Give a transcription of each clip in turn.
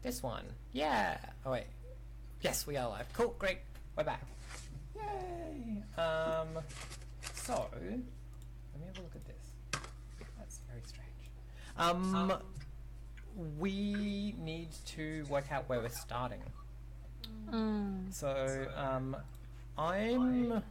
This one. Yeah. Oh wait. Yes, we are live. Cool. Great. We're back. Yay. So let me have a look at this. That's very strange. We need to work out where we're starting. So I'm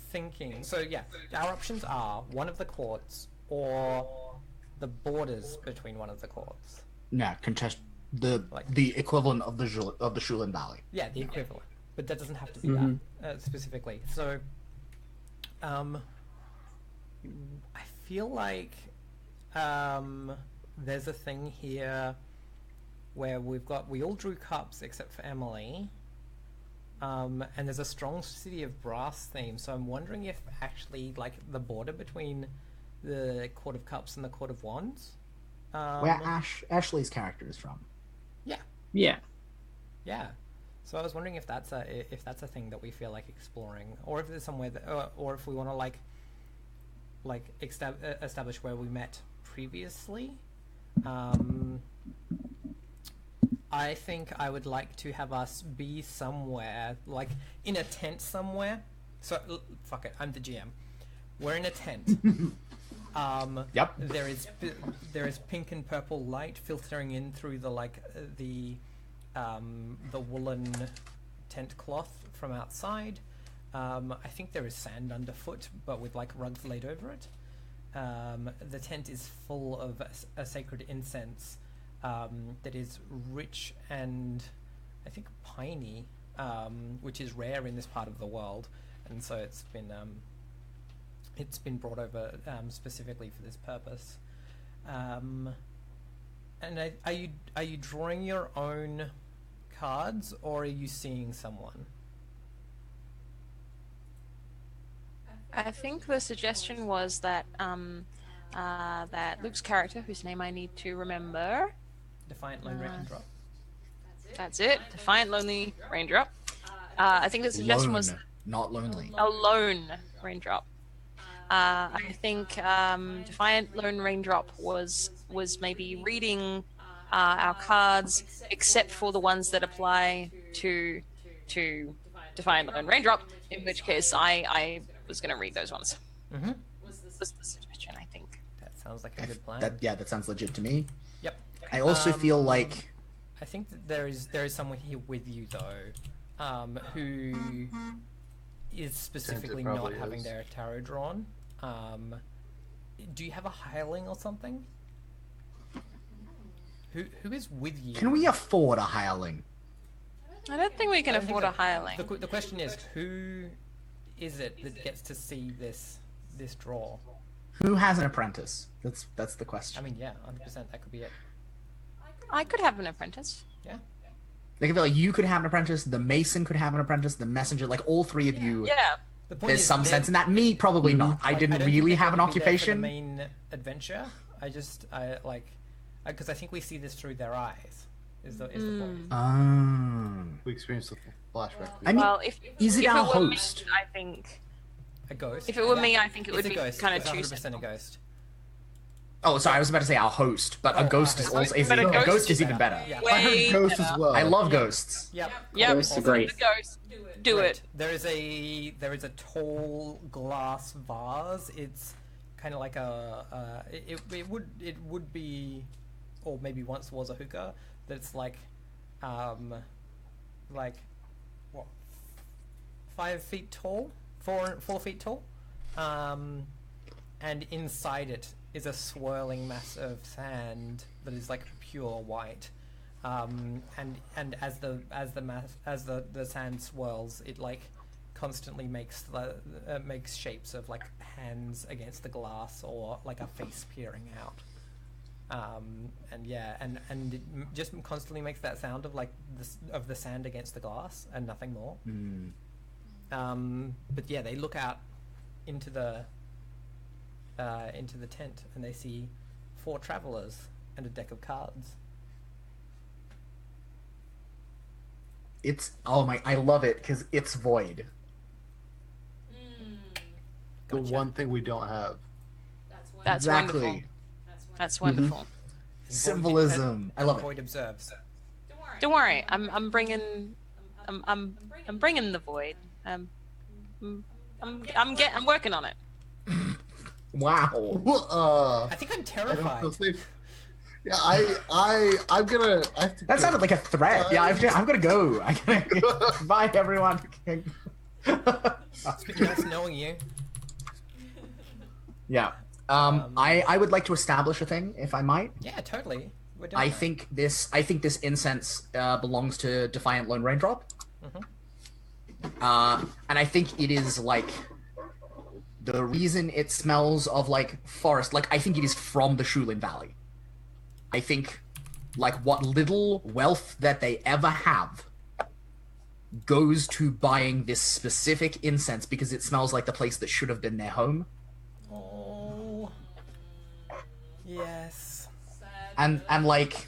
thinking. So yeah, our options are one of the courts or the borders between one of the courts. Yeah, contest the equivalent of the Shulan Valley. Yeah, the equivalent, but that doesn't have to be that specifically. So, I feel like there's a thing here where we all drew cups except for Emily, and there's a strong City of Brass theme. So I'm wondering if actually like the border between the Court of Cups and the Court of Wands. Where Ashley's character is from. Yeah. So I was wondering if that's a thing that we feel like exploring, or if there's somewhere that, or if we want to establish where we met previously. I think I would like to have us be somewhere, like in a tent somewhere. So fuck it, I'm the GM. We're in a tent. Yep. There is pink and purple light filtering in through the woolen tent cloth from outside. I think there is sand underfoot, but with like rugs laid over it. The tent is full of a sacred incense that is rich and I think piney, which is rare in this part of the world, and so it's been brought over specifically for this purpose. And are you drawing your own cards, or are you seeing someone? I think the suggestion was that that Luke's character, whose name I need to remember. Defiant Lone Raindrop. That's it. Defiant Lonely Raindrop. I think the suggestion was not lonely. A lone raindrop. I think Defiant Lone Raindrop was maybe reading our cards, except for the ones that apply to Defiant Lone Raindrop, in which case I was going to read those ones. Mm-hmm. Was the suggestion, I think. That sounds like a good plan. That sounds legit to me. Yep. I also feel like I think that there is someone here with you though, who is specifically not having their tarot drawn. Do you have a hireling or something? Who is with you? Can we afford a hireling? I don't think we can afford a hireling. The question is, who is it that gets to see this draw? Who has an apprentice? That's the question. I mean, yeah, 100%. That could be it. I could have an apprentice. Yeah. Like, I feel like you could have an apprentice, the mason could have an apprentice, the messenger, like all three of you. Yeah. The point There's is, some sense in that. Me, probably not. I didn't really have an occupation. The main adventure. Because I think we see this through their eyes. Is the point? We experienced the flashback. I mean, is it our were host? Me, I think. A ghost. If it were me, I think it would It's a be ghost. kind of It's too 100% simple. a ghost. Oh, sorry, I was about to say our host, but a ghost is also But a a ghost is is even better. Yeah. I heard Way ghost better. as well. I love ghosts. Yep. Yep. Ghosts are great. The ghost. Do Right. it. There is a tall glass vase. It's kind of like it would be, or maybe once was a hookah. That's like what, 5 feet tall, 4 feet tall, and inside it is a swirling mass of sand that is like pure white. And as the sand swirls, it like constantly makes makes shapes of like hands against the glass, or like a face peering out. And it just constantly makes that sound of like the sand against the glass and nothing more. But yeah, they look out into the tent and they see 4 travelers and a deck of cards. It's I love it because it's void. The one thing we don't have. That's Exactly. wonderful. That's wonderful. Symbolism. I love it. Void observes. Don't worry, I'm bringing the void. I'm working on it. Wow. I think I'm I don't terrified. feel safe. Yeah, I'm gonna. I have to That sounded like a threat. Yeah, I'm gonna go. Bye, everyone. It's been nice knowing you. Yeah. I would like to establish a thing, if I might. Yeah, totally. We're doing I that. think this incense belongs to Defiant Lone Raindrop. And I think it is like the reason it smells of like forest. Like I think it is from the Shulin Valley. I think like what little wealth that they ever have goes to buying this specific incense because it smells like the place that should have been their home. Oh. Yes. And like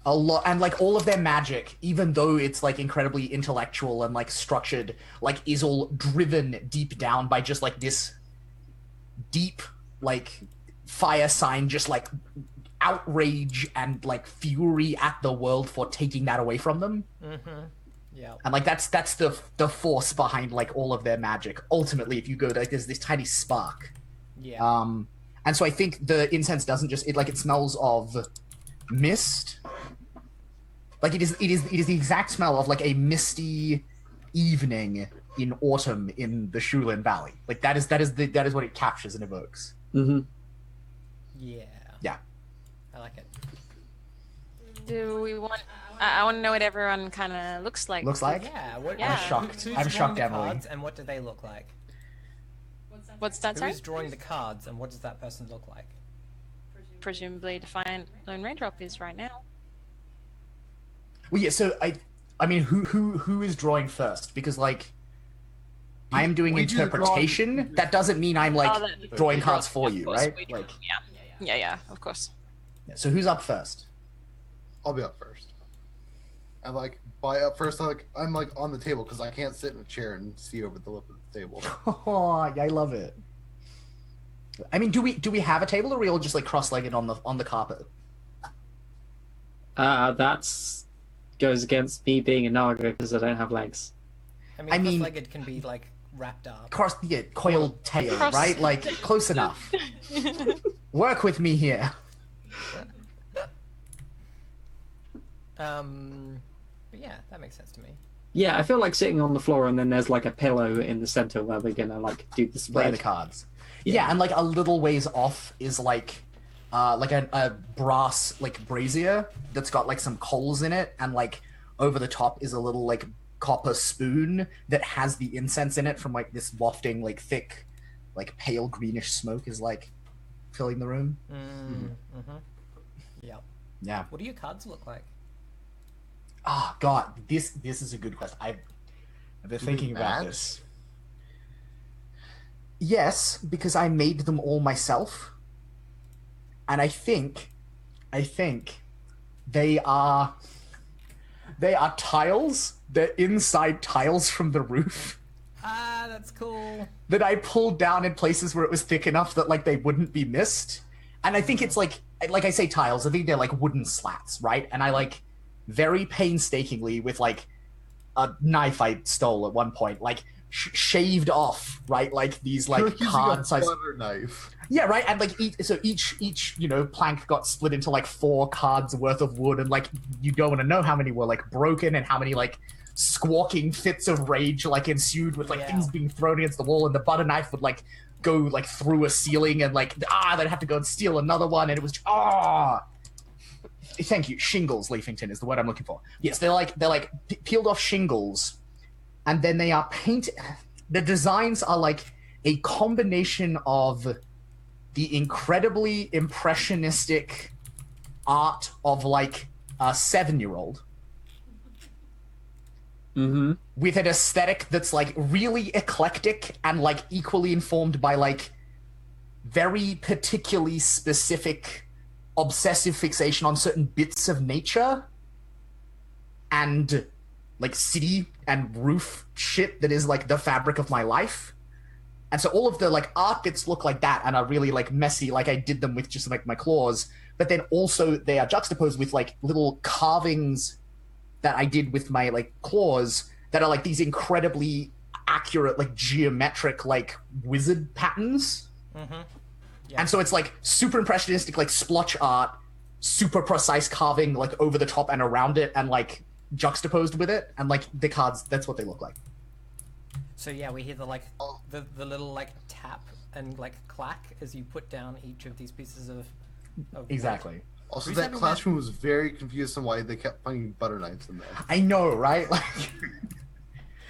a lot, and like all of their magic, even though it's like incredibly intellectual and like structured, like is all driven deep down by just like this deep like fire sign, just like outrage and like fury at the world for taking that away from them. Yeah. And like that's the force behind like all of their magic. Ultimately, if you go like there's this tiny spark. Yeah. And so I think the incense doesn't just it smells of mist. Like it is the exact smell of like a misty evening in autumn in the Shulin Valley. Like that is what it captures and evokes. Yeah. Yeah. I like it. Do we want? I want to know what everyone kind of looks like. Looks like? Yeah. What, Yeah. I'm shocked. Who's I'm drawing shocked, the Emily. cards and what do they look like? What's that? Sorry. Who's drawing the cards and what does that person look like? Presumably Defiant Lone Raindrop is right now. Well, yeah. So I mean, who is drawing first? Because like, I am doing We do interpretation. That doesn't mean I'm like drawing cards for you, right? We do. Like, Yeah, of course. so who's up first? I'll be up first. And like by up first, I'm like on the table because I can't sit in a chair and see over the lip of the table. Oh, I love it. I mean, do we have a table, or are we all just like cross-legged on the carpet? That's goes against me being a Naga because I don't have legs. I mean- cross-legged can be like wrapped up. Coiled tail, right? Like close enough. Work with me here. But yeah, that makes sense to me. Yeah, I feel like sitting on the floor and then there's like a pillow in the center where we're gonna like do the Play spread. the cards. Yeah, and like a little ways off is like a brass like brazier that's got like some coals in it, and like over the top is a little like copper spoon that has the incense in it from like this wafting like thick like pale greenish smoke is like filling the room. Yeah. Yeah. What do your cards look like? Oh God, this is a good question. I've been thinking about match? this. Yes, because I made them all myself, and I think they are tiles. They're inside tiles from the roof Ah, that's cool. that I pulled down in places where it was thick enough that like they wouldn't be missed. And I think it's like I say tiles. I think they're like wooden slats, right? And I like very painstakingly with like a knife I stole at one point, like shaved off, right? Like these like Using a card size. butter knife. Yeah, right. And like each plank got split into like 4 cards worth of wood, and like you don't want to know how many were like broken and how many like squawking fits of rage like ensued with like Yeah. things being thrown against the wall, and the butter knife would like go like through a ceiling and like they'd have to go and steal another one, and it was Thank you. Shingles, Leafington is the word I'm looking for. Yes, they're like peeled off shingles, and then they are painted. The designs are like a combination of the incredibly impressionistic art of like a 7-year-old with an aesthetic that's like really eclectic and like equally informed by like very particularly specific obsessive fixation on certain bits of nature and like city and roof shit that is like the fabric of my life. And so all of the like art bits look like that and are really like messy, like I did them with just like my claws. But then also they are juxtaposed with like little carvings that I did with my like claws that are like these incredibly accurate, like geometric, like wizard patterns. Mm-hmm. Yeah. And so it's like super impressionistic, like splotch art, super precise carving, like over the top and around it, and like juxtaposed with it, and like the cards. That's what they look like. So yeah, we hear the like the little like tap and like clack as you put down each of these pieces of Exactly. wood. Also, Who's that having classroom was very confused on why they kept finding butter knives in there. I know, right? Like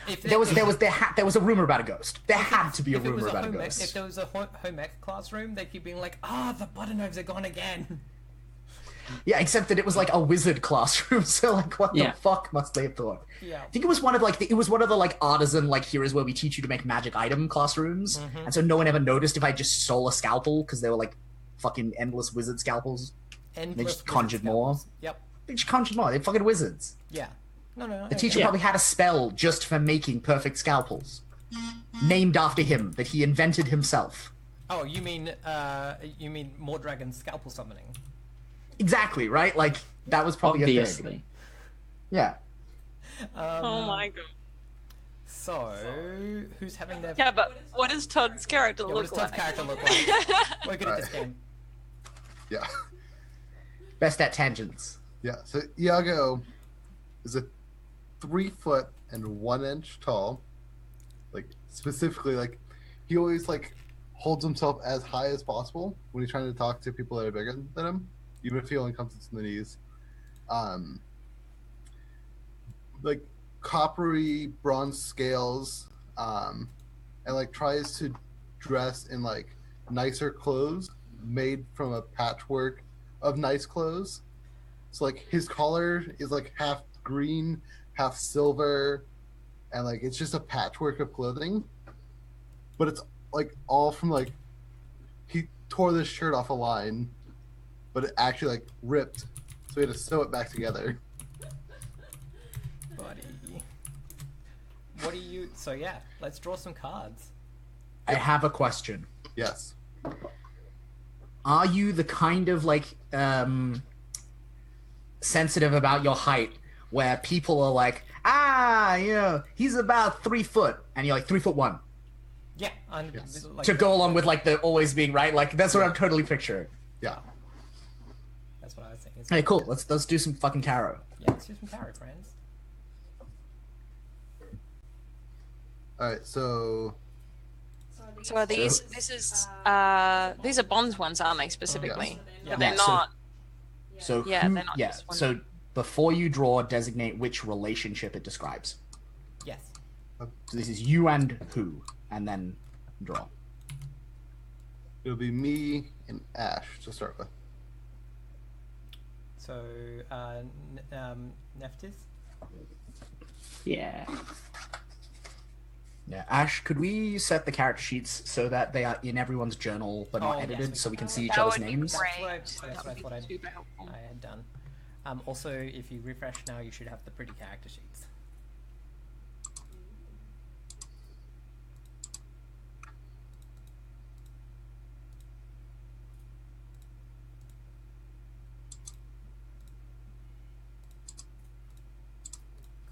If there was a rumor about a ghost. There had to be a if it was rumor about a home ec- ghost. If there was a home ec classroom, they keep being like, the butter knives are gone again. Yeah, except that it was like a wizard classroom. So like, what the fuck must they have thought? Yeah. I think it was one of like the like artisan like here's where we teach you to make magic item classrooms, and so no one ever noticed if I just stole a scalpel because they were like fucking endless wizard scalpels. Endless They just wizard conjured more. scalpels. Yep. They just conjured more. They're fucking wizards. Yeah. No. The teacher probably had a spell just for making perfect scalpels, named after him that he invented himself. Oh, you mean Mordragon's scalpel summoning? Exactly, right? Like that was probably a thing. Obviously. Yeah. Oh my god. So, who's having their... Yeah, but what does Todd's character Yeah, what look does Todd's like? character look like? We're good at this game. Yeah. Best at tangents. Yeah. So Iago is a 3 foot and 1 inch tall. Like specifically, like he always like holds himself as high as possible when he's trying to talk to people that are bigger than him, even if he only comes to the knees. Like coppery bronze scales, and like tries to dress in like nicer clothes made from a patchwork of nice clothes. So like his collar is like half green, half silver, and like it's just a patchwork of clothing. But it's like all from like he tore this shirt off a line, but it actually like ripped, so we had to sew it back together. Buddy. What do you... So yeah, let's draw some cards. I have a question. Yes. Are you the kind of like sensitive about your height where people are like, he's about 3 foot, and you're like 3'1"? Yeah. Yes. Like, To go along with like the always being right, like that's what I'm totally picturing. Yeah. That's what I was thinking. Hey, cool. Let's do some fucking tarot. Yeah, let's do some tarot, friends. All right. So So are these? These are Bond's ones, aren't they specifically? Yeah. But they're Yeah, so- not. So Yeah, who, they're not yeah. just one. So before you draw, designate which relationship it describes. Yes. So this is you and who, and then draw. it'll be me and Ash to start with. So, Neftis? Yeah. Yeah, Ash, could we set the character sheets so that they are in everyone's journal but not Oh, yes, edited, we so we can see each That other's would be names? great. That's what I That would thought be I'd- super helpful. I had done. Also, if you refresh now, you should have the pretty character sheets.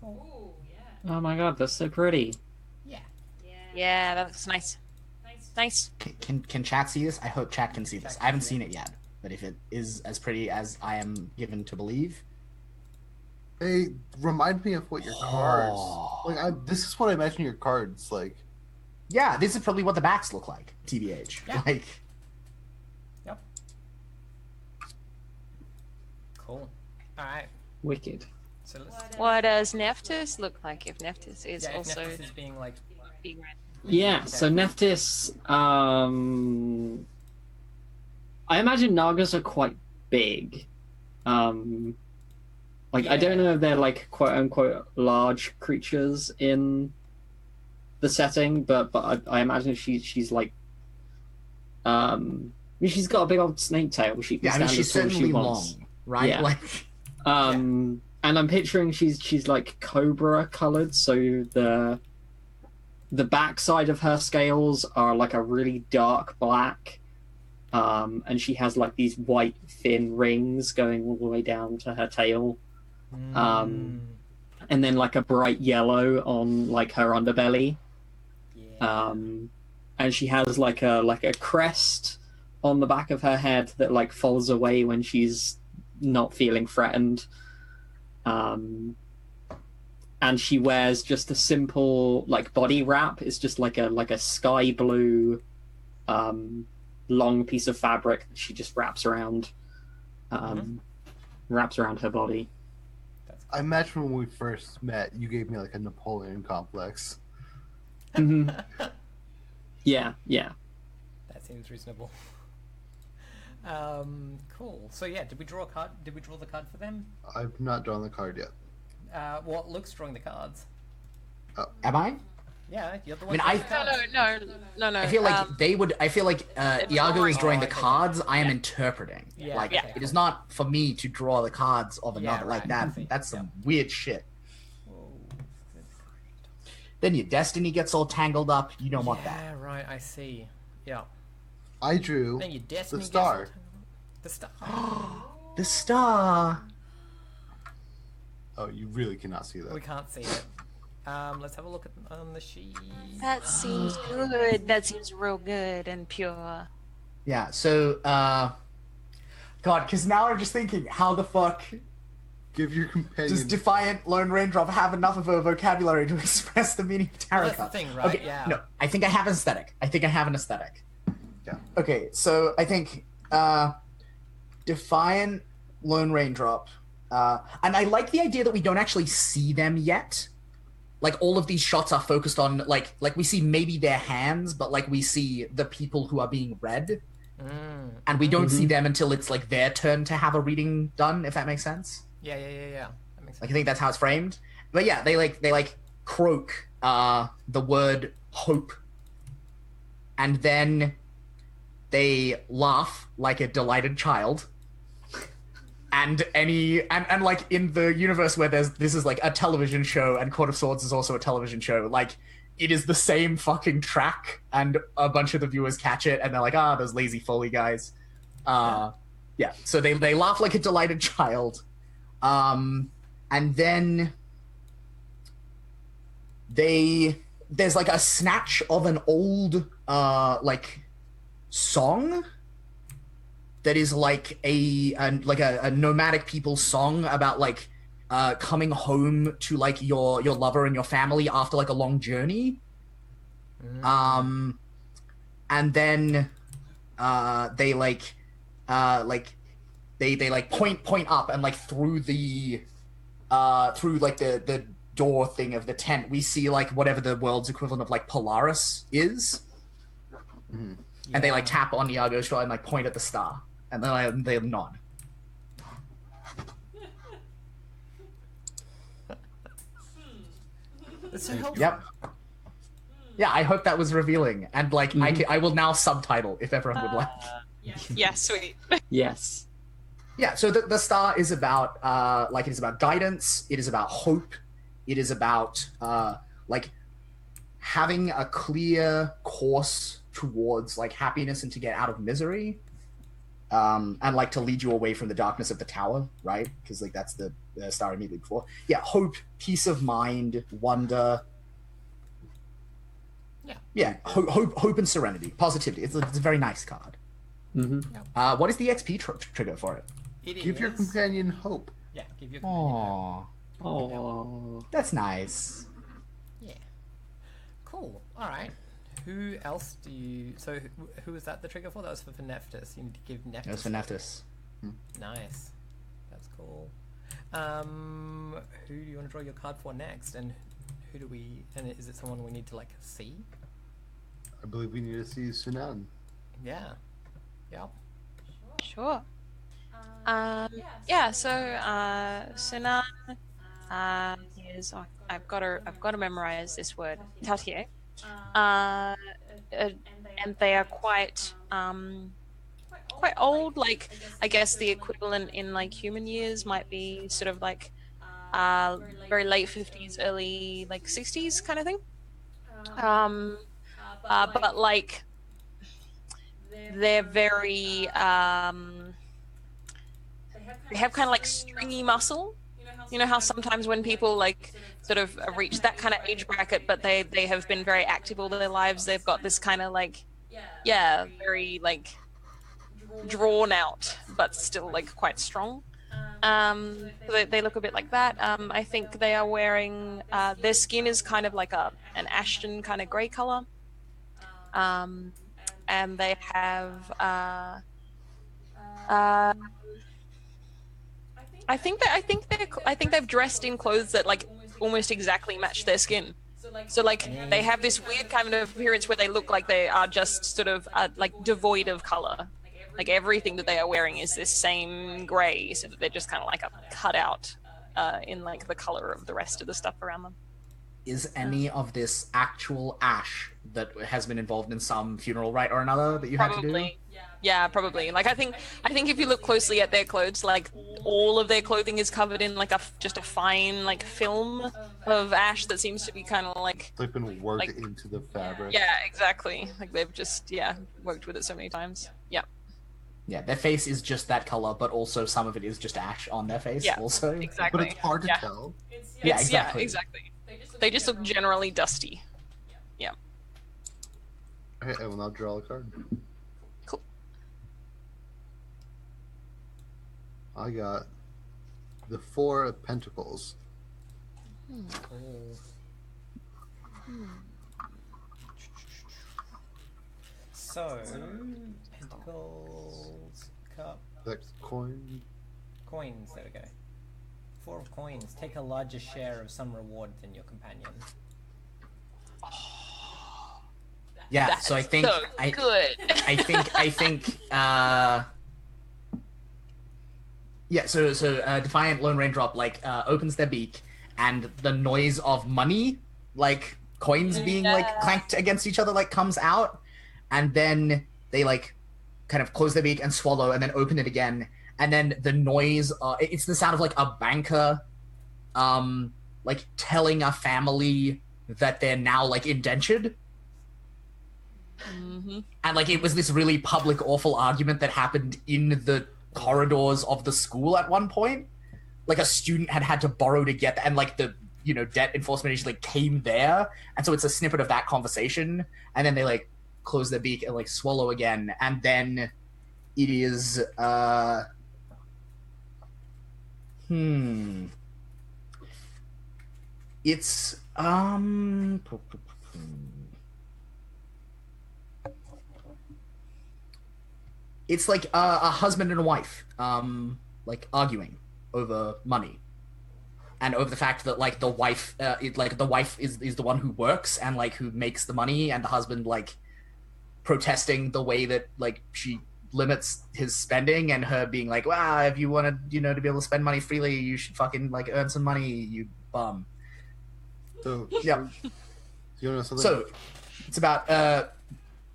Cool. Oh my god, that's so pretty. Yeah. Yeah, that looks nice. Nice. Can chat see this? I hope chat can see this. I haven't seen it yet, but if it is as pretty as I am given to believe, Hey, remind me of what your cards. Oh. Like, this is what I imagine your cards like. yeah, this is probably what the backs look like. TBH. Yeah. Like, Yep. Cool. All right. Wicked. So let's. What does Neftis look like if Neftis is Yeah, if also Neftis is being like. being red? Yeah, so Neftis, I imagine Nagas are quite big. I don't know if they're like quote unquote large creatures in the setting, but I imagine she's like, I mean, she's got a big old snake tail. She can yeah, I mean, stand she's as tall as she certainly wants. long, right? Yeah. Like, And I'm picturing she's like cobra colored, so the the backside of her scales are like a really dark black, and she has like these white thin rings going all the way down to her tail, and then like a bright yellow on like her underbelly. Yeah. And she has like a crest on the back of her head that like falls away when she's not feeling threatened. And she wears just a simple like body wrap. It's just like a sky blue long piece of fabric that she just wraps around her body. I imagine when we first met, you gave me like a Napoleon complex. Mm-hmm. Yeah. That seems reasonable. Cool. So yeah, did we draw a card? Did we draw the card for them? I've not drawn the card yet. Well, Luke's drawing the cards. Am I? Yeah, you're the I one. mean, drawing the cards. No. I feel like they would. I feel like Iago is drawing the okay. cards. I am interpreting. Yeah, Like okay, it is not for me to draw the cards of Yeah, another. Like right, that. I see. That's some weird shit. Whoa. Then your destiny gets all tangled up. You don't want that. Yeah, right. I see. Yeah. I drew Then your destiny the star. Gets the star. The star. Oh, you really cannot see that. We can't see it. Let's have a look on the sheet. That seems good. That seems real good and pure. Yeah. So, God, because now I'm just thinking, how the fuck Give your companion. does Defiant Lone Raindrop have enough of a vocabulary to express the meaning of tarot Well, that's the cards? thing, right? Okay, Yeah. No, I think I have an aesthetic. Yeah. Okay, so I think Defiant Lone Raindrop, and I like the idea that we don't actually see them yet. Like all of these shots are focused on like we see maybe their hands, but like we see the people who are being read, and we don't see them until it's like their turn to have a reading done. If that makes sense. Yeah. That makes sense. Like I think that's how it's framed. But yeah, they croak the word hope, and then they laugh like a delighted child. And like in the universe where this is like a television show and Court of Swords is also a television show, like it is the same fucking track and a bunch of the viewers catch it and they're like, those lazy Foley guys. Yeah, so they laugh like a delighted child. And then there's like a snatch of an old like song that is like a nomadic people's song about like coming home to like your lover and your family after like a long journey. And then they point up and like through the door thing of the tent we see like whatever the world's equivalent of like Polaris is. Mm-hmm. And they like tap on Iago's shoulder and like point at the star. And then they nod. That's so helpful. Yep. Yeah, I hope that was revealing. And like I will now subtitle if everyone would like. Yeah, sweet. Yes. Yeah, so the star is about it is about guidance, it is about hope, it is about like having a clear course towards like happiness and to get out of misery. And like to lead you away from the darkness of the tower, right? Because like that's the star immediately before. Yeah, hope, peace of mind, wonder. Yeah, hope and serenity, positivity. It's a very nice card. Mm-hmm. What is the XP trigger for it? Give your companion hope. Yeah, give your companion. Aww, Oh. that's nice. Yeah. Cool. All right. Who else do you... So who was that the trigger for? That was for Nephthys. You need to give Nephthys. That was for Nephthys. Nice. That's cool. Who do you want to draw your card for next? And who do we... And is it someone we need to, like, see? I believe we need to see Sunan. Yeah. Yep. Sure. So Sunan is I've got to memorize this word. Tautier. And they are quite old. Like I guess the equivalent in like human years might be sort of like very late 50s, early like 60s kind of thing. But like they're very they have kind of like stringy muscle. You know how sometimes when people like sort of reach that kind of age bracket, but they have been very active all their lives, they've got this kind of like, yeah, very like drawn out, but still like quite strong. So they look a bit like that. I think they are wearing their skin is kind of like an ashen kind of gray color. And they have I think they've dressed in clothes that like almost exactly match their skin. So like they have this weird kind of appearance where they look like they are just sort of like devoid of color. Like everything that they are wearing is this same gray, so that they're just kind of like a cutout in like the color of the rest of the stuff around them. Is any of this actual ash that has been involved in some funeral rite or another that you had to do? Probably. Yeah, probably. Like I think if you look closely at their clothes, like all of their clothing is covered in like just a fine like film of ash that seems to be kind of like It's like been worked into the fabric. Yeah, exactly. Like they've just worked with it so many times. Yeah. Yeah, their face is just that color, but also some of it is just ash on their face. Yeah, also. exactly. But it's hard to tell. Yeah, exactly. Yeah, exactly. They just look generally dusty. Yeah. Okay, I will now draw a card. Cool. I got the Four of Pentacles. So, pentacles, cup, That coin. coins. There we go. 4 of coins. Take a larger share of some reward than your companion. Yeah, That's so I think so good. I think yeah, so Defiant Lone Raindrop like opens their beak, and the noise of money, like coins being like clanked against each other, like comes out, and then they like kind of close their beak and swallow and then open it again, and then the noise it's the sound of like a banker like telling a family that they're now like indentured. Mm-hmm. And like it was this really public awful argument that happened in the corridors of the school at one point. Like a student had to borrow to get and like the debt enforcement agent like came there, and so it's a snippet of that conversation, and then they like close their beak and like swallow again, and then it is it's it's like a husband and a wife like arguing over money and over the fact that like the wife is the one who works and like who makes the money, and the husband like protesting the way that like she limits his spending, and her being like, wow, if you wanted to be able to spend money freely, you should fucking like earn some money, you bum. So Yeah. you know something? So it's about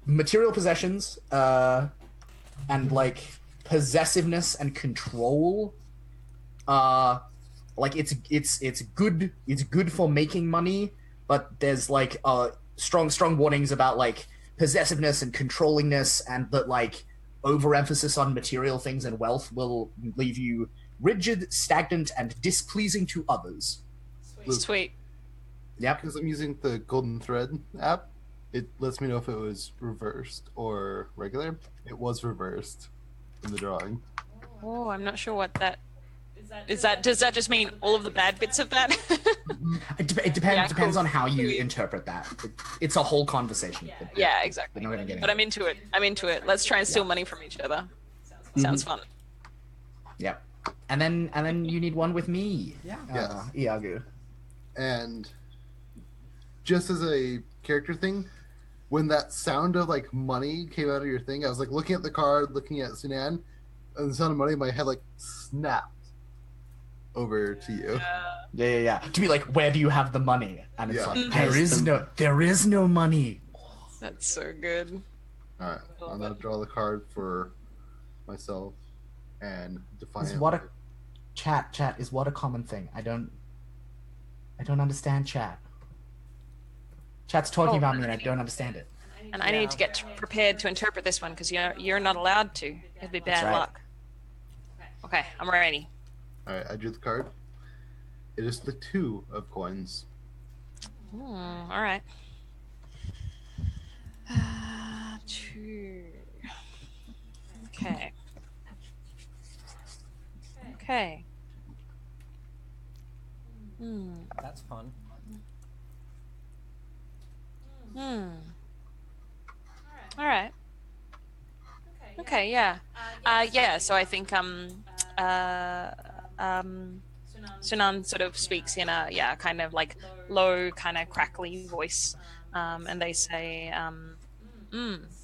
material possessions and like possessiveness and control. Like it's good for making money, but there's like strong warnings about like possessiveness and controllingness, and that like overemphasis on material things and wealth will leave you rigid, stagnant, and displeasing to others. Sweet. Yep. Because I'm using the Golden Thread app, it lets me know if it was reversed or regular. It was reversed in the drawing. Oh, I'm not sure what that is. Does that just mean all of the bad bits of that? It depends on how you interpret that. It's a whole conversation. Yeah, exactly. We're not gonna get But I'm into it. Let's try and steal money from each other. Sounds fun. Yep. And then you need one with me. Yeah. Iago. And just as a character thing, when that sound of like money came out of your thing, I was like looking at the card, looking at Sunan, and the sound of money in my head like snapped over to you. Yeah. To be like, where do you have the money? And it's Yeah. like, there is no money. That's so good. All right, I'm gonna draw the card for myself and define Is what a chat is what a common thing. I don't understand chat. Chat's talking Oh. about me and I don't understand it. And I need to get prepared to interpret this one because you're not allowed to. It'd be bad right. luck. Okay, I'm ready. All right, I drew the card. It is the 2 of coins. All right. 2. Okay. Okay. That's fun. All right. Okay. Yeah. Yeah. So I think Sunan sort of speaks in a kind of like low, kind of crackly voice, and they say,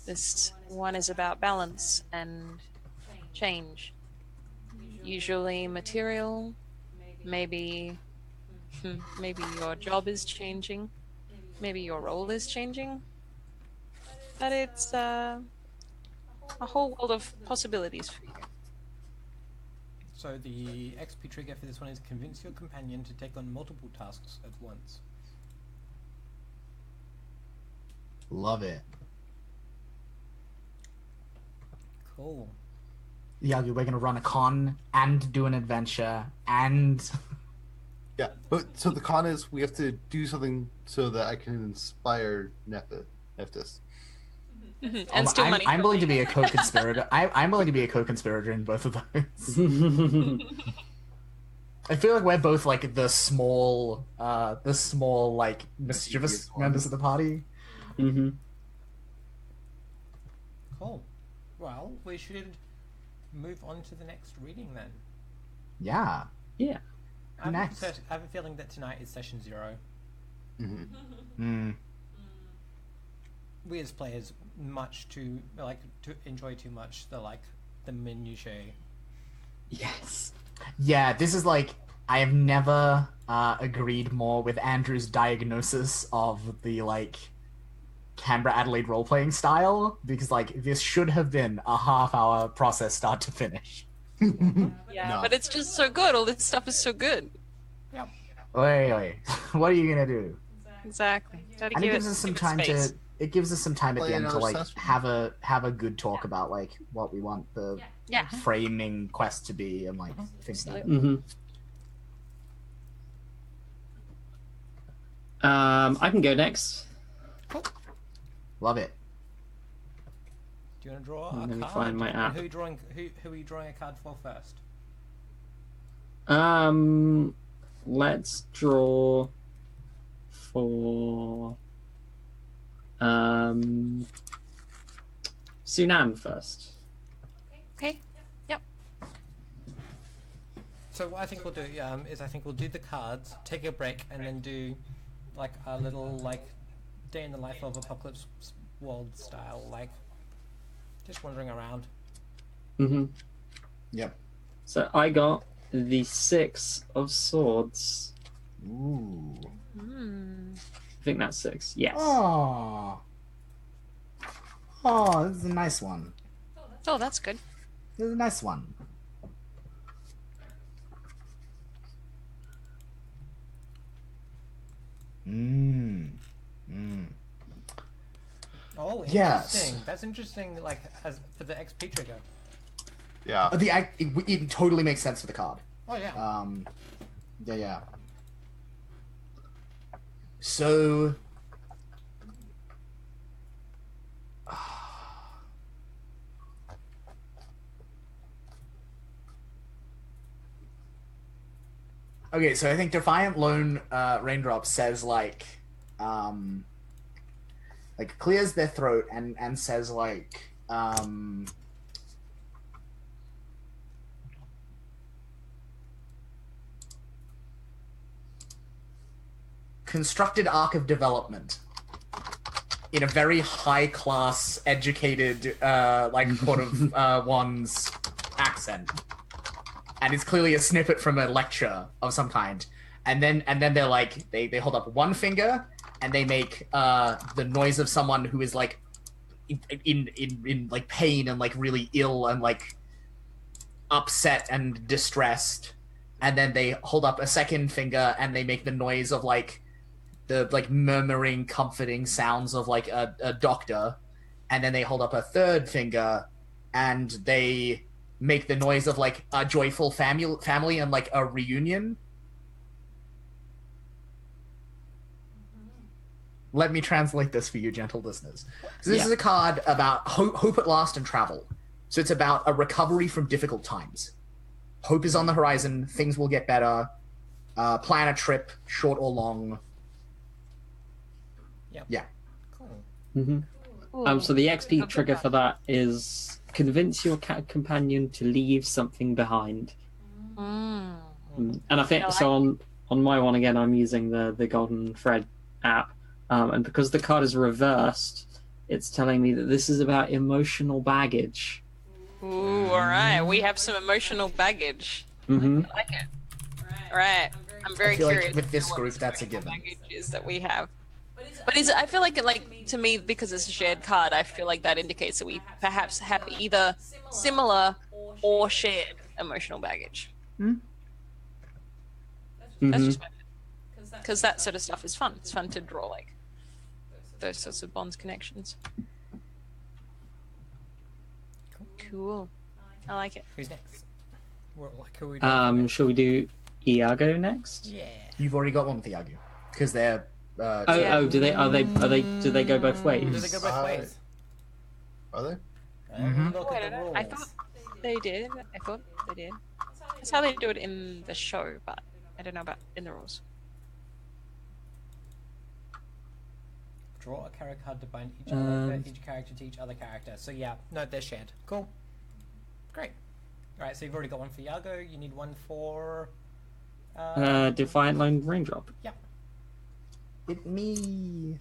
"This one is about balance and change. Usually material, maybe your job is changing, maybe your role is changing, but it's a whole world of possibilities for you." So the XP trigger for this one is convince your companion to take on multiple tasks at once. Love it. Cool. Yeah, we're gonna run a con and do an adventure and Yeah, but so the con is we have to do something so that I can inspire Nephthys. And still money. I'm willing to be a co-conspirator. I'm willing to be a co-conspirator in both of those. I feel like we're both like the small like mischievous members of the party. Mm-hmm. Cool. Well, we should move on to the next reading then. Yeah. Yeah. I Next. have a feeling that tonight is session 0. Mm. We as players to enjoy too much the minutiae. Yes. Yeah, this is like I have never agreed more with Andrew's diagnosis of the like Canberra Adelaide role-playing style, because like this should have been a half-hour process start to finish. Yeah, No. but it's just so good. All this stuff is so good. Yep. Wait, what are you gonna do? Exactly. Gotta And it give gives us some give it time space. to. It gives us some time at Play the end to another like session. have a good talk about like what we want the Yeah. framing quest to be and like things like that. Mm-hmm. I can go next. Love it. Do you want to draw Let a me card? find my And app. Who are you drawing a card for first? Let's draw for Sunan first. Okay. Yep. So what I think we'll do is I think we'll do the cards, take a break, and then do like a little like day in the life of Apocalypse World style, like just wandering around. Mm-hmm. Yep. So I got the 6 of Swords. Ooh. I think that's 6. Yes. Oh. Oh, this is a nice one. Oh, that's good. This is a nice one. Oh, Yes. interesting. That's interesting. Like as for the XP trigger. Yeah. It totally makes sense for the card. Oh yeah. Yeah. So. Okay, so I think Defiant Lone Raindrop says clears their throat and says constructed arc of development in a very high class, educated, Court of Wands accent, and it's clearly a snippet from a lecture of some kind. And then they're like they hold up one finger and they make the noise of someone who is like in like pain and like really ill and like upset and distressed. And then they hold up a second finger and they make the noise of like the like murmuring, comforting sounds of like a doctor, and then they hold up a third finger, and they make the noise of like a joyful family and like a reunion. Let me translate this for you, gentle listeners. So this is a card about hope at last and travel. So it's about a recovery from difficult times. Hope is on the horizon. Things will get better. Plan a trip, short or long. Yep. Yeah. Cool. So the XP trigger for that is convince your cat companion to leave something behind. And I think so. On my one again, I'm using the Golden Thread app, and because the card is reversed, it's telling me that this is about emotional baggage. Ooh, all right. We have some emotional baggage. I like it. All right. I'm very curious. Like with this group, that's a given. Baggages that we have. But I feel like to me, because it's a shared card, I feel like that indicates that we perhaps have either similar or shared emotional baggage. That's just because that sort of stuff is fun. It's fun to draw like those sorts of bonds connections. Cool. I like it. Who's next? Who are we doing? Shall we do Iago next? Yeah. You've already got one with Iago because they're. Do they go both ways? Do they go both ways? Are they? Look I at don't the know. rules. I thought they did. That's how they do it in the show, but I don't know about in the rules. Draw a character card to bind each character to each other character. So yeah, no, they're shared. Cool. Great. Alright, so you've already got one for Iago. You need one for... Defiant Lone Raindrop. Yeah. It me.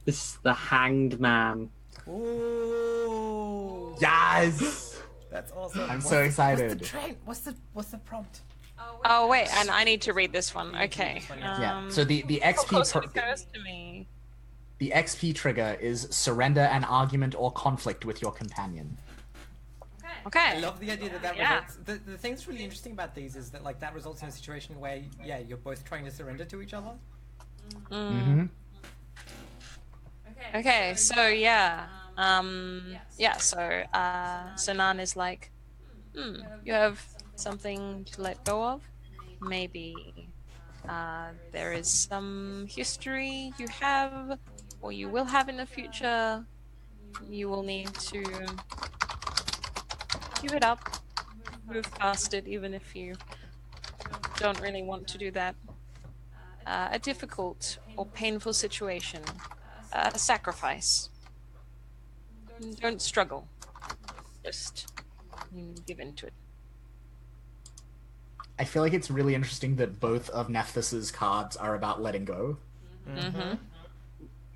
This is the Hanged Man. Ooh. Yes. That's awesome. I'm so excited. What's the prompt? Oh wait, and I need to read this one. Okay. Yeah. So the Of course XP it occurs to me. the XP trigger is surrender an argument or conflict with your companion. Okay. I love the idea that Yeah. results. The thing that's really interesting about these is that like that results in a situation where you're both trying to surrender to each other. Okay, so yeah. So Sanan is like, you have something to let go of. Maybe there is some history you have or you will have in the future. You will need to give it up, move past it, even if you don't really want to do that. A difficult or painful situation, a sacrifice. Don't struggle. Just give into it. I feel like it's really interesting that both of Nephthis's cards are about letting go.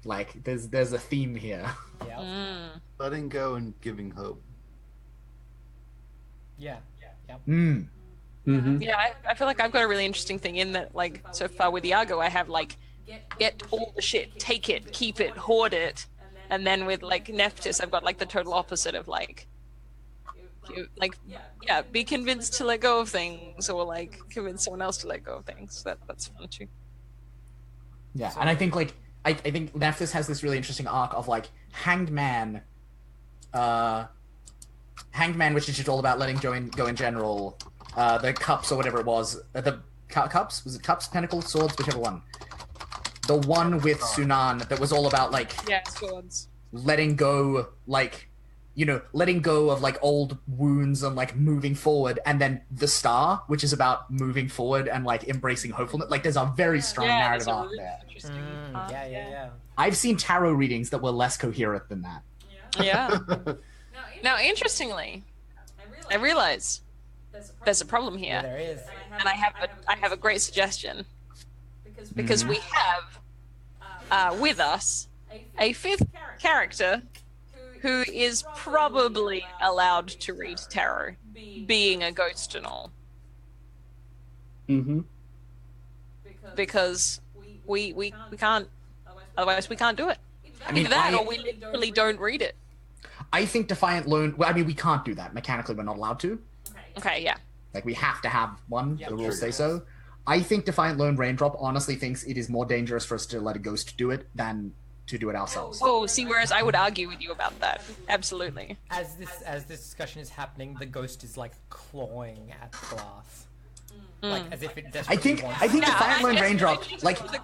Like there's a theme here. Yeah. Letting go and giving hope. Yeah. Yeah, I feel like I've got a really interesting thing in that, like, so far with Iago, I have, like, get all the shit, take it, keep it, hoard it. And then with, like, Nephthys, I've got, like, the total opposite of, like, be convinced to let go of things, or, like, convince someone else to let go of things. That's fun, too. Yeah, and I think, like, I think Nephthys has this really interesting arc of, like, Hanged Man, which is just all about letting go in general. The cups or whatever it was. The cups? Was it cups, pentacles, swords, whichever one. The one with Sunan that was all about, like... Yeah, swords. Letting go, like... letting go of, like, old wounds and, like, moving forward. And then the star, which is about moving forward and, like, embracing hopefulness. Like, there's a very strong narrative arc there. Yeah. I've seen tarot readings that were less coherent than that. Yeah. Now, interestingly, I realize there's a problem here. Yeah, there is. And I have a great suggestion. Because we have with us a fifth character who is probably allowed to read tarot, being a ghost and all. Because we can't, otherwise we can't do it. Either that or we literally don't read it. I think Defiant Lone... Well, I mean, we can't do that. Mechanically, we're not allowed to. Okay, yeah. Like, we have to have one. Yep. The rules Sure. say so. I think Defiant Lone Raindrop honestly thinks it is more dangerous for us to let a ghost do it than to do it ourselves. Oh, see, whereas I would argue with you about that. Absolutely. As this discussion is happening, the ghost is like clawing at the glass, like as if it desperately wants. I think Yeah, Defiant Lone I Raindrop, like, the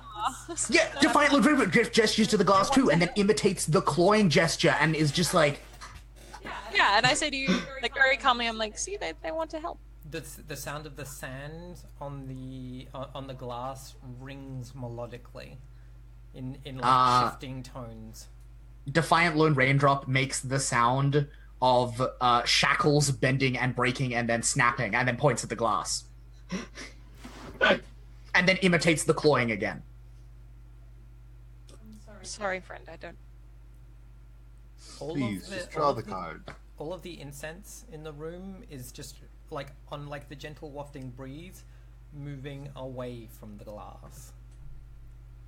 glass. yeah, Defiant Lone Raindrop gestures to the glass too, and then imitates the clawing gesture, and is just like, Yeah, and I say to you, like, very calmly, I'm like, see, they want to help. The sound of the sand on the glass rings melodically, in like shifting tones. Defiant Lone Raindrop makes the sound of shackles bending and breaking and then snapping, and then points at the glass. And then imitates the clawing again. Sorry, friend, I don't. All Please, of the, just draw all the of card. All of the incense in the room is just like on like the gentle wafting breeze, moving away from the glass.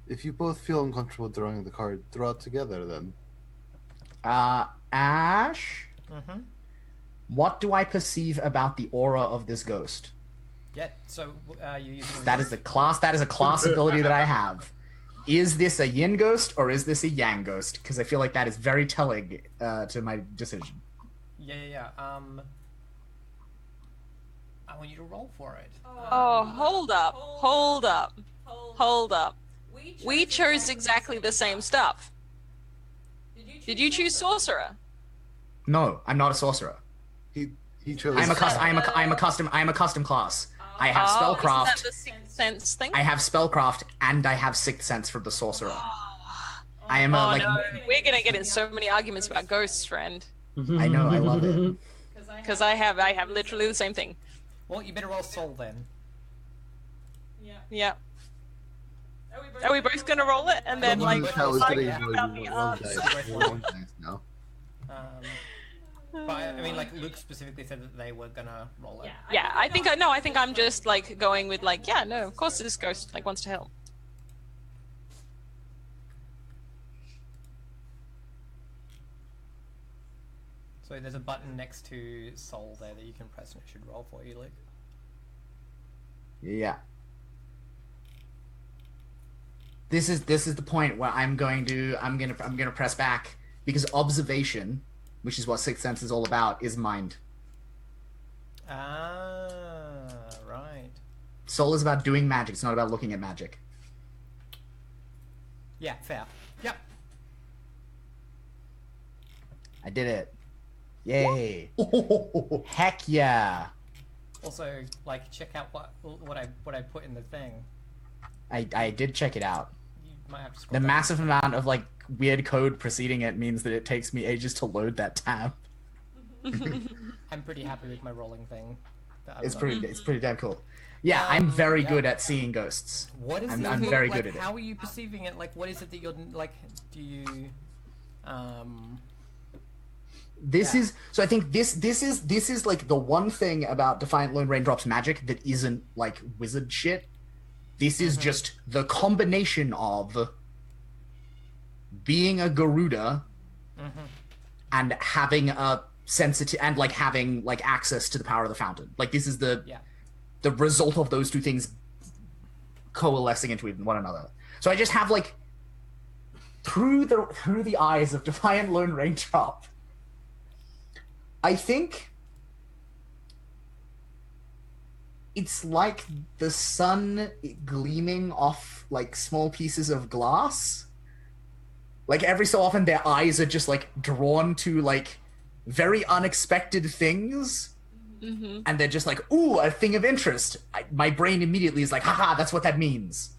If you both feel uncomfortable drawing the card, draw it together then. Ash, Mm-hmm. what do I perceive about the aura of this ghost? Yeah. So you're using That is a class ability that I have. Is this a yin ghost or is this a yang ghost? Because I feel like that is very telling to my decision. Yeah. I want you to roll for it. Oh, hold up. We chose exactly the same stuff. Did you choose sorcerer? No, I'm not a sorcerer. He chose. I'm a custom class. I have Oh, isn't spellcraft. that the Sixth Sense thing? I have spellcraft and I have sixth sense for the sorcerer. I am a Oh like. no, we're gonna get in so many arguments about ghosts, friend. I know, I love it. Because I have literally the same thing. Well, you better roll soul then. Yeah. Are we both gonna roll it and then like How is argue getting about the one odds? dice? One dice now. But I mean, like Luke specifically said that they were gonna roll it. Yeah, I think I'm just like going with like, yeah, no, of course this ghost like wants to help. So there's a button next to soul there that you can press, and it should roll for you, Luke. Yeah. This is the point where I'm gonna press back because observation, which is what sixth sense is all about, is mind. Ah, right. Soul is about doing magic. It's not about looking at magic. Yeah, fair. Yep. I did it. Yay. Heck yeah. Also, like, check out what I put in the thing. I did check it out. You might have to scroll The down. massive amount of like weird code preceding it means that it takes me ages to load that tab. I'm pretty happy with my rolling thing. that I've It's done. pretty damn cool. Yeah, I'm very yeah. good at seeing ghosts. What is I'm it? very like, good at it. How are you perceiving it? Like, what is it that you're like? Do you, This Yeah. is so. I think this is like the one thing about Defiant Lone Raindrop's magic that isn't like wizard shit. This is just the combination of being a Garuda and having a sensitive and like having like access to the power of the fountain. Like this is the result of those two things coalescing into one another. So I just have like through the eyes of Defiant Lone Raindrop, I think it's like the sun gleaming off like small pieces of glass. Like every so often their eyes are just like drawn to like very unexpected things. And they're just like, ooh, a thing of interest. My brain immediately is like, haha, that's what that means.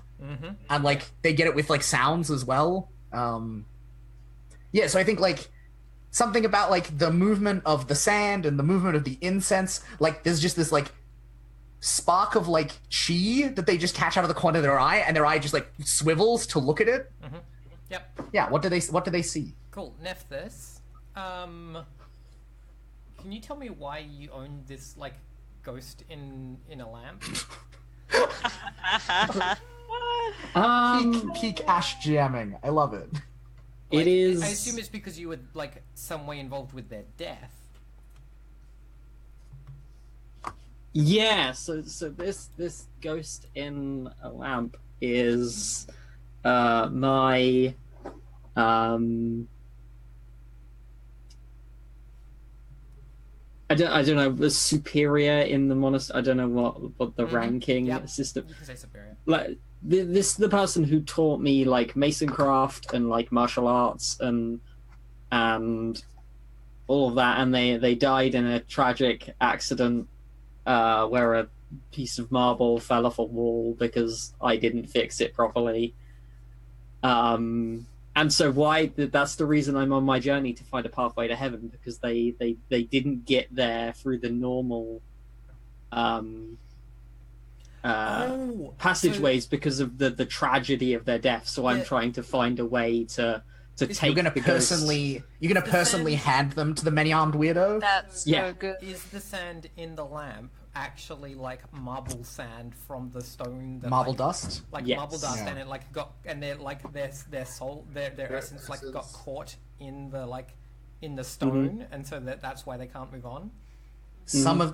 And like they get it with like sounds as well. Yeah, so I think like something about like the movement of the sand and the movement of the incense, like there's just this like spark of like chi that they just catch out of the corner of their eye, and their eye just like swivels to look at it. Yep. Yeah, what do they see? Cool. Nephthys, can you tell me why you own this like ghost in a lamp? Peak Ash jamming. I love it. Like, It is. I assume it's because you were like some way involved with their death. Yeah, so this ghost in a lamp is my I don't know, the superior in the monastery. I don't know what the ranking Yep. system. You can say superior. Like this the person who taught me like mason craft and like martial arts and all of that, and they died in a tragic accident where a piece of marble fell off a wall because I didn't fix it properly. And so that's the reason I'm on my journey to find a pathway to heaven, because they didn't get there through the normal passageways because of the tragedy of their death. So I'm trying to find a way to take You're gonna the personally hand them to the many-armed weirdo? That's Yeah. so good. Is the sand in the lamp actually like marble sand from the stone? That, Marble like, dust? Like Yes. marble dust, Yeah. and it like got, and their like their soul, their essence like got caught in the in the stone, and so that's why they can't move on.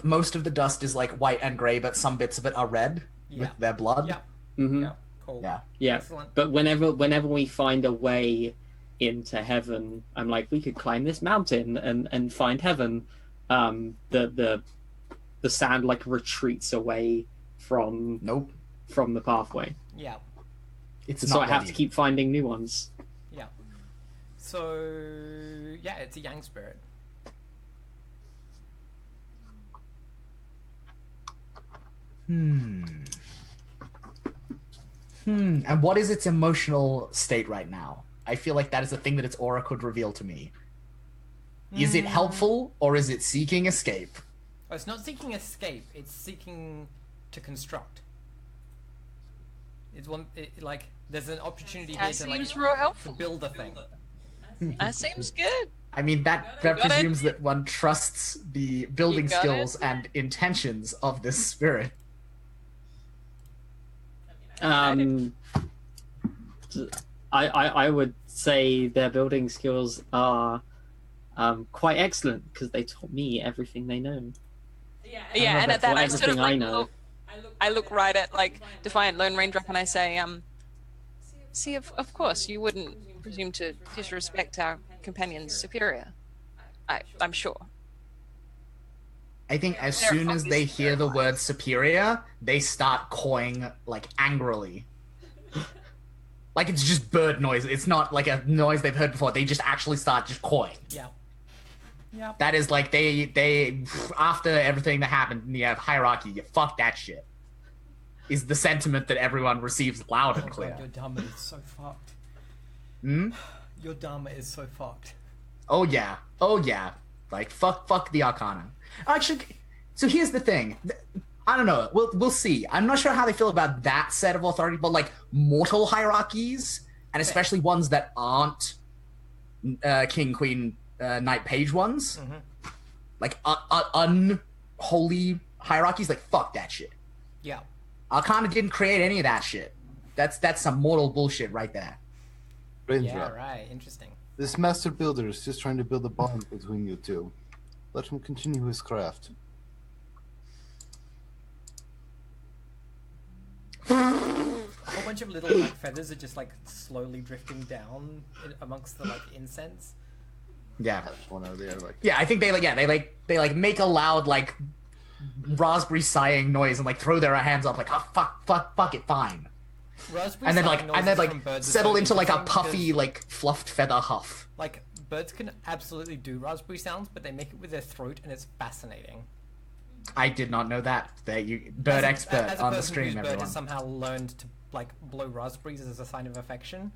Most of the dust is like white and gray, but some bits of it are red Yeah. with their blood. Yep. Mhm. Yep. Cool. Yeah. Yeah, Excellent. but whenever we find a way into heaven, I'm like, we could climb this mountain and find heaven. The sand like retreats away from Nope. the pathway, Yeah. It's so not I have ready. to keep finding new ones. Yeah. So yeah, it's a yang spirit. And what is its emotional state right now? I feel like that is the thing that its aura could reveal to me. Is it helpful, or is it seeking escape? Oh, it's not seeking escape. It's seeking to construct. It's like there's an opportunity here That to like seems real to helpful. build a thing. That seems good. I mean, that got it. presumes that one trusts the building You got skills it. and intentions of this spirit. I would say their building skills are quite excellent because they taught me everything they know. Yeah, and at that I sort of everything I like know. I look right at like Defiant Lone Raindrop and I say, see, of course you wouldn't presume to disrespect our companion's superior. I'm sure. I think as They're soon as they obviously hear the terrified. word superior, they start cawing, like, angrily. Like, it's just bird noise. It's not, like, a noise they've heard before. They just actually start just cawing. Yeah. Yeah. That is, like, they after everything that happened in the hierarchy, you fuck that shit. Is the sentiment that everyone receives loud Oh and god, clear. your Dharma is so fucked. Hmm? Your Dharma is so fucked. Oh, yeah. Oh, yeah. Like, fuck the Arcana. Actually, so here's the thing. I don't know. We'll see. I'm not sure how they feel about that set of authority, but like mortal hierarchies, and especially ones that aren't king, queen, knight, page ones, like unholy hierarchies. Like fuck that shit. Yeah. Arcana didn't create any of that shit. That's some mortal bullshit right there. Raindrop. Yeah. Right. Interesting. This master builder is just trying to build a bond between you two. Let him continue his craft. A whole bunch of little like feathers are just like slowly drifting down amongst the like incense. Yeah. One over there, like Yeah, I think they make a loud like raspberry sighing noise and like throw their hands up like oh fuck it fine. Raspberry And then sighing noises from like birds are settle so into like a interesting puffy because, like fluffed feather huff. like birds can absolutely do raspberry sounds, but they make it with their throat, and it's fascinating. I did not know that. There you bird expert as a on the person stream, whose bird everyone. has somehow learned to like blow raspberries as a sign of affection.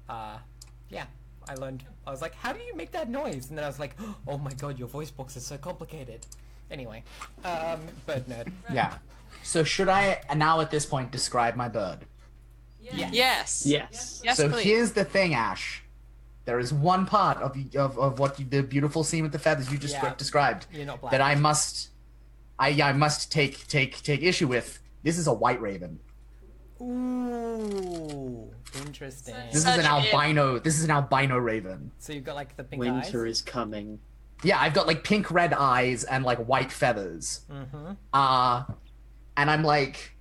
Yeah, I learned. I was like, how do you make that noise? And then I was like, oh my god, your voice box is so complicated. Anyway, bird nerd. Yeah. So should I now at this point describe my bird? Yes. Yes. Yes, So please. here's the thing, Ash. There is one part of the beautiful scene with the feathers you just Yeah. described You're not black. that I must take issue with. This is a white raven. Ooh, interesting. This Such is an a- albino. This is an albino raven. So you've got like the pink Winter eyes. is coming. Yeah, I've got like pink red eyes and like white feathers. Mm-hmm. And I'm like,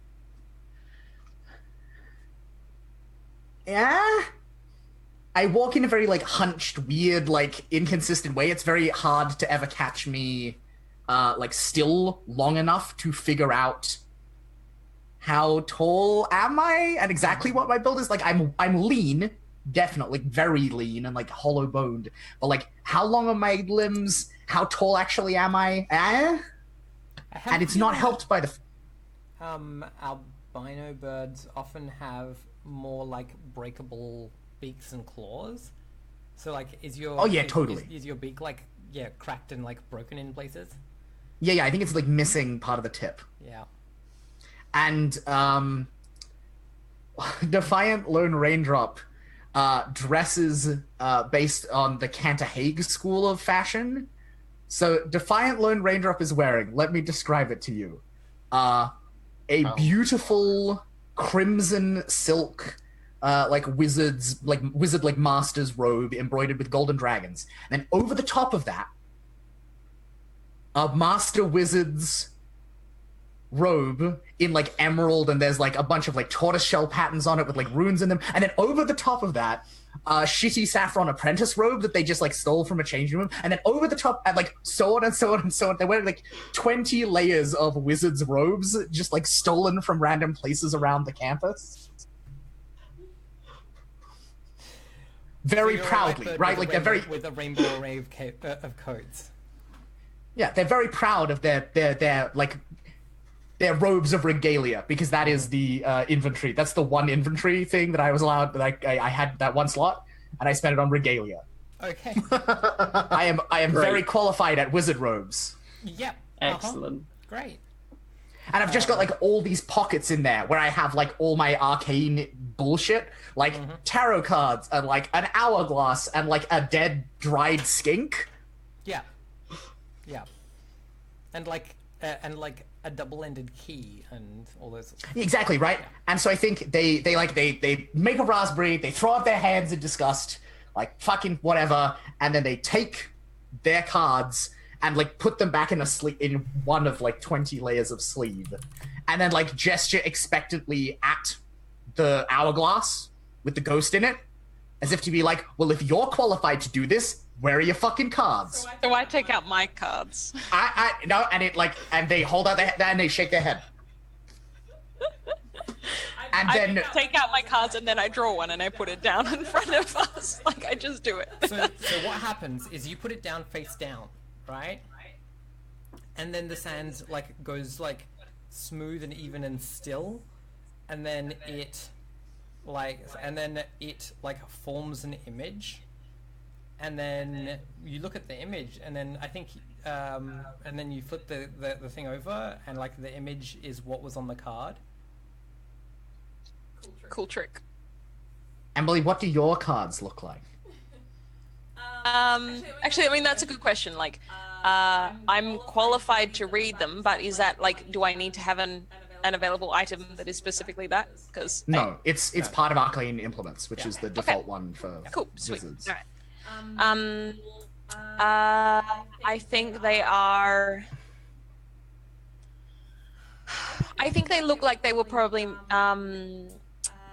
yeah. I walk in a very like hunched, weird, like inconsistent way. It's very hard to ever catch me like still long enough to figure out how tall am I and exactly what my build is. Like I'm lean, definitely very lean and like hollow boned. But like how long are my limbs? How tall actually am I? And it's not helped by the albino birds often have more like breakable beaks and claws. So like is your totally. Is your beak like cracked and like broken in places? Yeah, I think it's like missing part of the tip. Yeah. And Defiant Lone Raindrop dresses based on the Canterhague school of fashion. So Defiant Lone Raindrop is wearing, let me describe it to you, a beautiful crimson silk wizard master's robe embroidered with golden dragons. And then over the top of that, a master wizard's robe in like emerald, and there's like a bunch of like tortoiseshell patterns on it with like runes in them. And then over the top of that, shitty saffron apprentice robe that they just like stole from a changing room. And then over the top, and like so on and so on and so on, they wear like 20 layers of wizards' robes just like stolen from random places around the campus. Very So proudly, right? Like they're very with a rainbow array of coats. Yeah, they're very proud of their robes of regalia, because that is the inventory. That's the one inventory thing that I was allowed. That I had that one slot, and I spent it on regalia. Okay. I am very qualified at wizard robes. Yep. Excellent. Great. And I've just got like all these pockets in there where I have like all my arcane bullshit, like tarot cards and like an hourglass and like a dead dried skink. Yeah. Yeah. And like a double-ended key and all those. Exactly, right? And so I think they make a raspberry, they throw up their hands in disgust, like fucking whatever, and then they take their cards and like put them back in in one of like 20 layers of sleeve, and then like gesture expectantly at the hourglass with the ghost in it, as if to be like, well, if you're qualified to do this, where are your fucking cards? So I take out my cards. No, and it like, and they hold out their hand and they shake their head. And then I take out my cards and then I draw one and I put it down in front of us. Like I just do it. So what happens is you put it down face down, right? And then the sand like goes like smooth and even and still, and then it forms an image. And then you look at the image, and then I think, and then you flip the thing over, and like the image is what was on the card. Cool trick. Emily, what do your cards look like? Actually, I mean that's a good question. Like, I'm qualified to read them, but is that like, do I need to have an available item that is specifically that? Because no, it's part of Arcane Implements, which is the default one for wizards. All right. I think they are. I think they look like they were probably. No,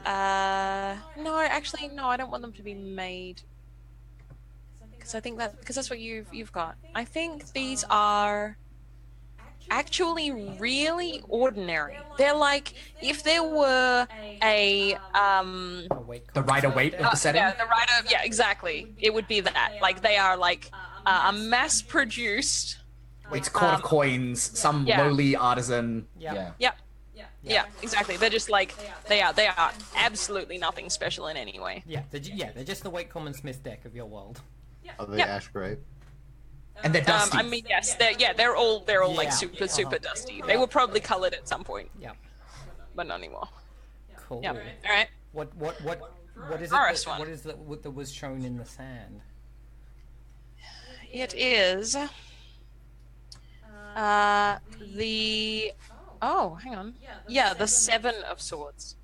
actually, no. I don't want them to be made. Because I think because that's what you've got. I think these are actually really ordinary. They're like if there were a the Rider-Waite of the setting. Yeah, the Rider. Yeah, exactly. It would be that. Like they are like a mass-produced. It's Court of Coins, some lowly artisan. Yeah. Yeah, exactly. They're just like they are absolutely nothing special in any way. Yeah, they're just the Waite Common Smith deck of your world. Are they ash gray? And they're dusty. I mean, yes, they're all like super dusty. They were probably colored at some point. Yeah. But not anymore. Cool. Yeah. All right. What is it? What is that was shown in the sand? It is the hang on. Yeah, the Seven of Swords.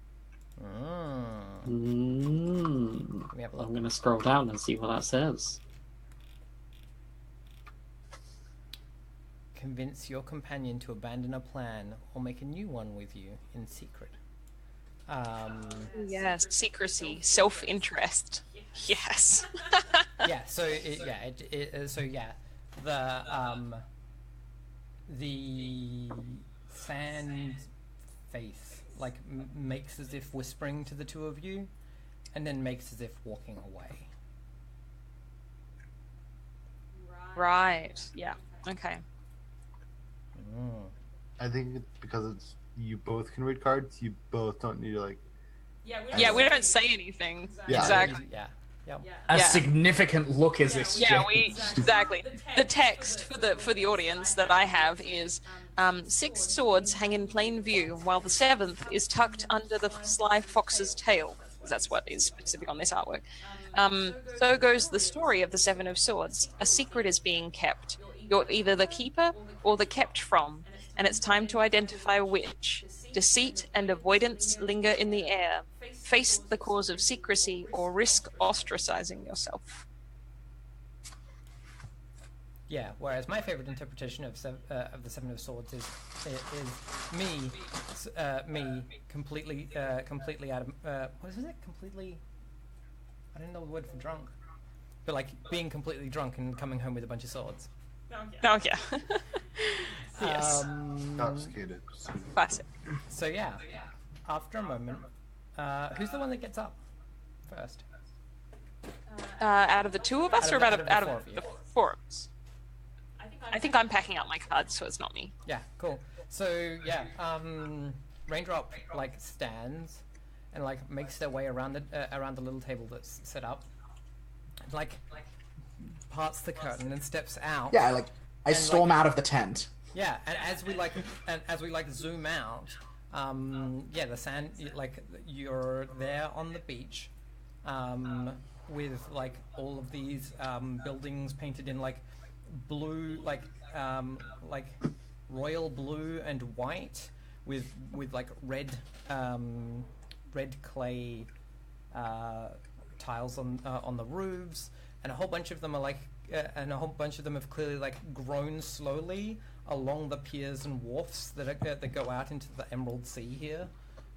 I'm gonna scroll down and see what that says. convince your companion to abandon a plan or make a new one with you in secret. Yes, secrecy, self-interest. Yes. Yeah. So the sand face like makes as if whispering to the two of you, and then makes as if walking away. Right. Yeah. Okay. I think it's because it's you both can read cards. You both don't need to like. Yeah, we don't say anything. Yeah. Exactly. Yeah. Yep. A Yeah. significant look is exchanged. Yeah, exactly. The text for the audience that I have is 6 swords hang in plain view, while the 7th is tucked under the sly fox's tail. That's what is specific on this artwork. So goes the story of the 7 of Swords. A secret is being kept. You're either the keeper or the kept from, and it's time to identify which. Deceit and avoidance linger in the air. Face the cause of secrecy or risk ostracizing yourself. Yeah. Whereas my favorite interpretation of the Seven of Swords is me completely out of what is it? Completely. I don't know the word for drunk, but like being completely drunk and coming home with a bunch of swords. Oh, yeah. Yes. Intoxicated. Classic. So yeah, after a moment, who's the one that gets up first? Out of the 2 of us, or Out of out the of 4 of you? the 4 of us? I think I'm packing out my cards, so it's not me. Yeah, cool. So yeah, Raindrop like stands and like makes their way around the little table that's set up, like parts the curtain and steps out. Yeah, like I And, storm like- out of the tent. Yeah, and as we zoom out, yeah, the sand like you're there on the beach, with like all of these buildings painted in like blue, like royal blue and white, with like red clay tiles on the roofs, and a whole bunch of them are like have clearly like grown slowly along the piers and wharfs that go out into the Emerald Sea here,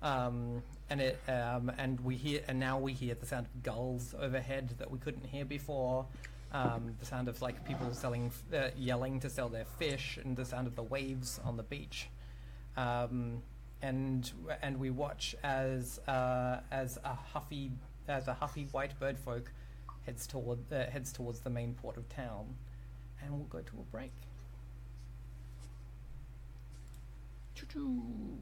and now we hear the sound of gulls overhead that we couldn't hear before, the sound of like people yelling to sell their fish, and the sound of the waves on the beach, and we watch as a huffy white bird folk heads towards the main port of town, and we'll go to a break. Choo-choo.